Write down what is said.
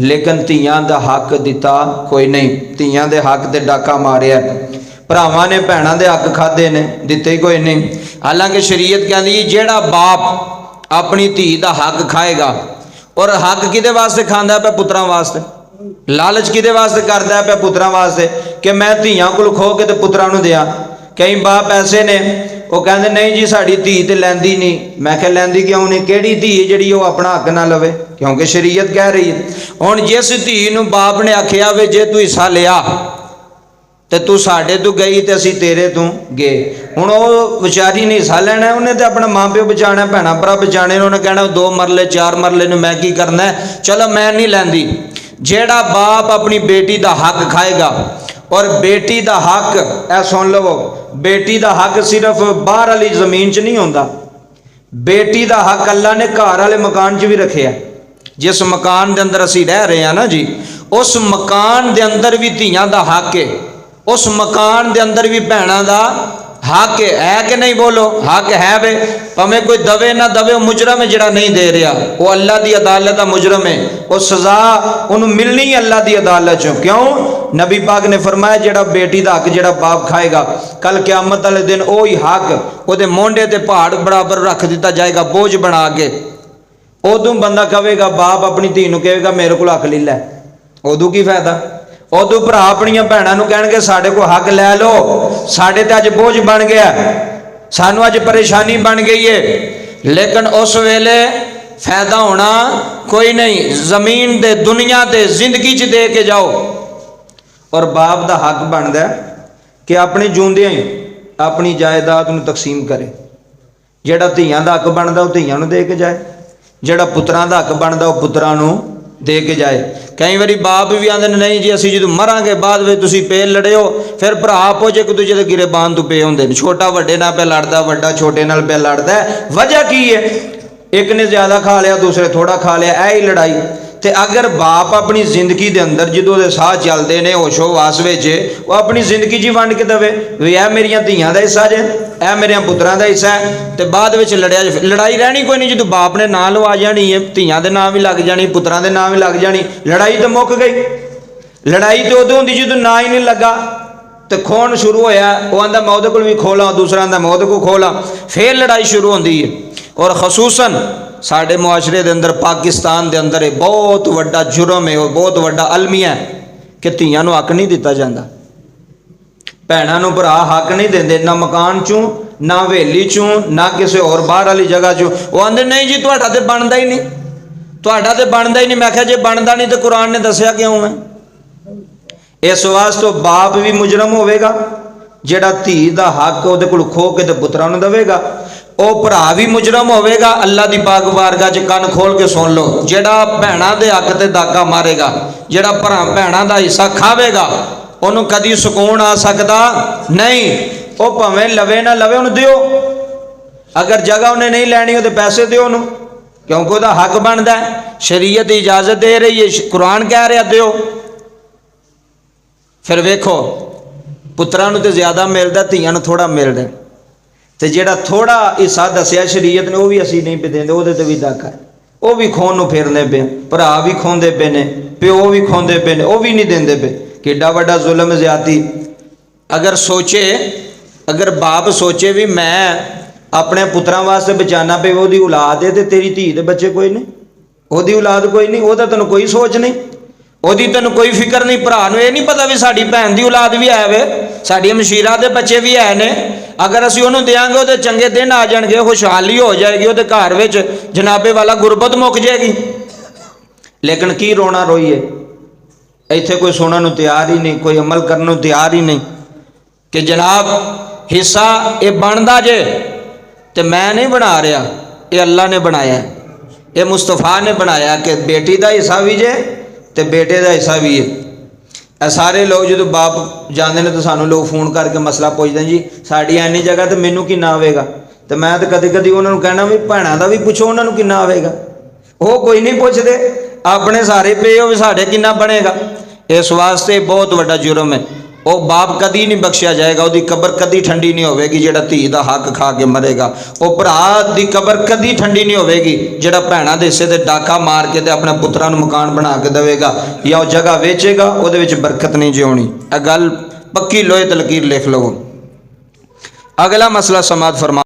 लेकिन ਧੀਆਂ ਦਾ हक दिता कोई नहीं। ਧੀਆਂ ਦੇ हक ते डाका मारिया, भरावां ने भैणां दे हक खाधे ने, दिते ही कोई नहीं। हालांकि शरीयत कहती जेड़ा बाप अपनी धी का हक खाएगा, और हक किदे वास्ते खांदा पे? पुत्रां वास्ते। लालच किदे वास्ते करदा पे? पुत्रां वास्ते, कि मैं धीआं कोल खो के ते पुत्रां नूं दियां। कई बाप ऐसे ने वो कहते नहीं जी साड़ी धी तो लैंदी नहीं। मैं क्या लैंदी क्यों नहीं? केड़ी धी जिहड़ी वो अपना हक ना लवे? क्योंकि शरीयत कह रही है। हुण जिस धी नूं बाप ने आखिया वे जे तू हिस्सा लिया तो तू साढ़े तू गई तो असी तेरे तू गए, हुण वो बेचारी ने हिस्सा लेना है, उन्हें तो अपना माँ प्यो बचाना, भैणां भरा बचाने, उन्हें कहना 2 मरले 4 मरले नूं मैं की करना है, चलो मैं नहीं लैंदी। जेड़ा बाप अपनी बेटी का हक खाएगा, और बेटी का हक ऐ सुन लो, बेटी का हक सिर्फ बाहर वाली जमीन च नहीं होंदा, बेटी का हक अल्लाह ने घर वाले मकान च भी रखे। जिस मकान के अंदर असी रह रहे हैं ना जी, उस मकान के अंदर भी धीआं का हक है, उस मकान के अंदर भी भैणां का हक है कि नहीं? बोलो हक है वे। भावें कोई दवे ना दवे, मुजरम है जिहड़ा नहीं दे रहा, वो अल्लाह की अदालत का मुजरम है, वो सज़ा उन्होंने मिलनी है अल्लाह की अदालत चों। क्यों? नबी पाक ने फरमाया जिहड़ा बेटी का हक जिहड़ा बाप खाएगा, कल क़यामत वाले दिन वही हक उहदे मोंढे ते पहाड़ बराबर रख दिता जाएगा, बोझ बना के। उदों बंदा कहेगा, बाप अपनी धी नूं कहेगा मेरे को हक ले लै, उदों की फायदा? उदों भरा अपनियां भैणां नूं कहणगे साडे को हक लै लो, साडे ते अज बोझ बन गया, सानू अज परेशानी बन गई है। लेकिन उस वेले फायदा होना कोई नहीं। जमीन दे दुनिया दे जिंदगी च दे के जाओ, और बाप का हक बनता कि अपने जूंदियां ही अपनी जायदाद नूं तकसीम करे। जिहड़ा धीआं दा हक बनता वो धीआं नूं दे के जाए, जिहड़ा पुत्रां दा हक बनता वो पुत्रां नूं दे के जाए। कई बारी बाप भी आते नहीं जी असी जो मरांगे बाद में तुसी पे लड़े हो, फिर भरा आपो एक दूजे के गिरे बांध तो पे होंगे, छोटा वड्डे नाल पे लड़दा, वड्डा छोटे नाल पे लड़दा। वजह की है? एक ने ज्यादा खा लिया, दूसरे थोड़ा खा लिया, ऐ ही लड़ाई। तो अगर बाप अपनी जिंदगी के अंदर जो साह चलते हैं होशो वास विच, वो अपनी जिंदगी जी वंड के दवे भी यह मेरिया धीआं का हिस्सा जे, यह मेरे पुत्रां का हिस्सा है, तो बाद में लड़ाई रहनी कोई नहीं। जो बाप ने नाम लवा जानी है, धीआं के नाम भी लग जानी, पुत्रां के नाम भी लग जानी, लड़ाई तो मुक गई। लड़ाई तो उदों होंदी जो ना ही नहीं लगा, तो खोन शुरू होया, वो आंदा मैं उहदे कोल भी खोला, दूसरा आंदा मैं उहदे कोल खोला, फिर लड़ाई शुरू होंदी है। और खसूसन साढ़े मुआशरे के अंदर, पाकिस्तान के अंदर बहुत वड्डा जुर्म है, बहुत वड्डा अलमिया है कि धीआं नूं हक नहीं दिता जाता, भैणां नूं भरा हक नहीं देंदे, ना मकान चों, ना हवेली चों, ना किसी और बाहर वाली जगह चों। वो आंदे नहीं जी तुहाडा ते बनदा ही नहीं, तुहाडा ते बनदा ही नहीं। मैं कहा जे बनदा नहीं तो कुरान ने दसिया क्यों है? इस वास्ते बाप भी मुजरम होवेगा जिहड़ा धी दा हक उहदे कोल खो के ते पुत्रां नूं देवेगा, वो भरा भी मुजरम होवेगा। अल्लाह दी पाक बारगाह च कान खोल के सुन लो, जिहड़ा भैणां दे हक ते डाका मारेगा, जिहड़ा भैणां दा हिस्सा खावेगा, उन्होंने कदी सुकून आ सकता नहीं। वो भावें लवे ना लवे, उन्हें दिओ, अगर जगह उन्हें नहीं लैनी हो तो पैसे दिओ उन्होंने, क्योंकि वह हक बनता है। शरीयत इजाजत दे रही है, कुरान कह रहा दिओ। फिर वेखो पुत्रां नूं ते ज्यादा मिलता, धीआं नूं थोड़ा मिलता, तो जिहड़ा थोड़ा हिस्सा दसिया शरीयत ने, वह भी असीं नहीं पे देंदे, उहदे ते भी डाका है, वह भी खोन नूं फेरदे पे, भरा भी खोंदे पे ने, प्यो भी खोंदे पे ने, वह भी नहीं देंदे पे। किड्डा वड्डा जुल्म ज़्यादती। अगर सोचे, अगर बाप सोचे भी मैं अपने पुत्रां वास्ते बचाना पे, वो औलाद है तो तेरी धी दे बच्चे कोई नहीं, वो औलाद कोई नहीं, वो तेन कोई सोच नहीं, वो तेन कोई फिक्र नहीं। भरा नूं ये नहीं पता भी साड़ी भैन की औलाद भी है वे, साड़ी मशीरा के बच्चे भी है ने, अगर असीं उहनूं देंगे वो चंगे दिन आ जाएंगे, खुशहाली हो जाएगी, वो घर विच जनाबे वाला गुरबत मुक जाएगी। लेकिन की रोना रोईए, इत्थे कोई सुनने नूं तैयार ही नहीं, कोई अमल करने नूं तैयार ही नहीं कि जनाब हिस्सा ये बनता जे, तो मैं नहीं बना रहा, ये अल्लाह ने बनाया, ये मुस्तफा ने बनाया कि बेटी का हिस्सा भी जे तो बेटे का हिस्सा भी है। सारे लोग जो बाप जाते हैं तो सानू लोग फोन करके मसला पूछते हैं जी साड़ी इन्नी जगह तो मैनू किन्ना आवेगा, तो मैं तो कभी कभी उन्होंने कहना भी भैणों का भी पुछो उन्होंने किन्ना आवेगा, वो कोई नहीं पूछते, अपने सारे पे हो साढ़े किन्ना बनेगा। इस वास्ते बहुत बड़ा जुर्म है। ਉਹ ਬਾਪ ਕਦੀ ਨਹੀਂ ਬਖਸ਼ਿਆ ਜਾਏਗਾ, ਉਹਦੀ ਕਬਰ ਕਦੀ ਠੰਡੀ ਨਹੀਂ ਹੋਵੇਗੀ ਜਿਹੜਾ ਧੀ ਦਾ ਹੱਕ ਖਾ ਕੇ ਮਰੇਗਾ। ਉਹ ਭਰਾ ਦੀ ਕਬਰ ਕਦੀ ਠੰਡੀ ਨਹੀਂ ਹੋਵੇਗੀ ਜਿਹੜਾ ਭੈਣਾਂ ਦੇ ਹਿੱਸੇ ਤੇ ਡਾਕਾ ਮਾਰ ਕੇ ਤੇ ਆਪਣੇ ਪੁੱਤਰਾਂ ਨੂੰ ਮਕਾਨ ਬਣਾ ਕੇ ਦੇਵੇਗਾ ਜਾਂ ਉਹ ਜਗ੍ਹਾ ਵੇਚੇਗਾ, ਉਹਦੇ ਵਿੱਚ ਬਰਕਤ ਨਹੀਂ ਜਿਉਣੀ। ਇਹ ਗੱਲ ਪੱਕੀ ਲੋਹੇ ਤੇ ਲਕੀਰ ਲਿਖ ਲਵੋ। ਅਗਲਾ ਮਸਲਾ ਸਮਾਤ ਫਰਮਾ।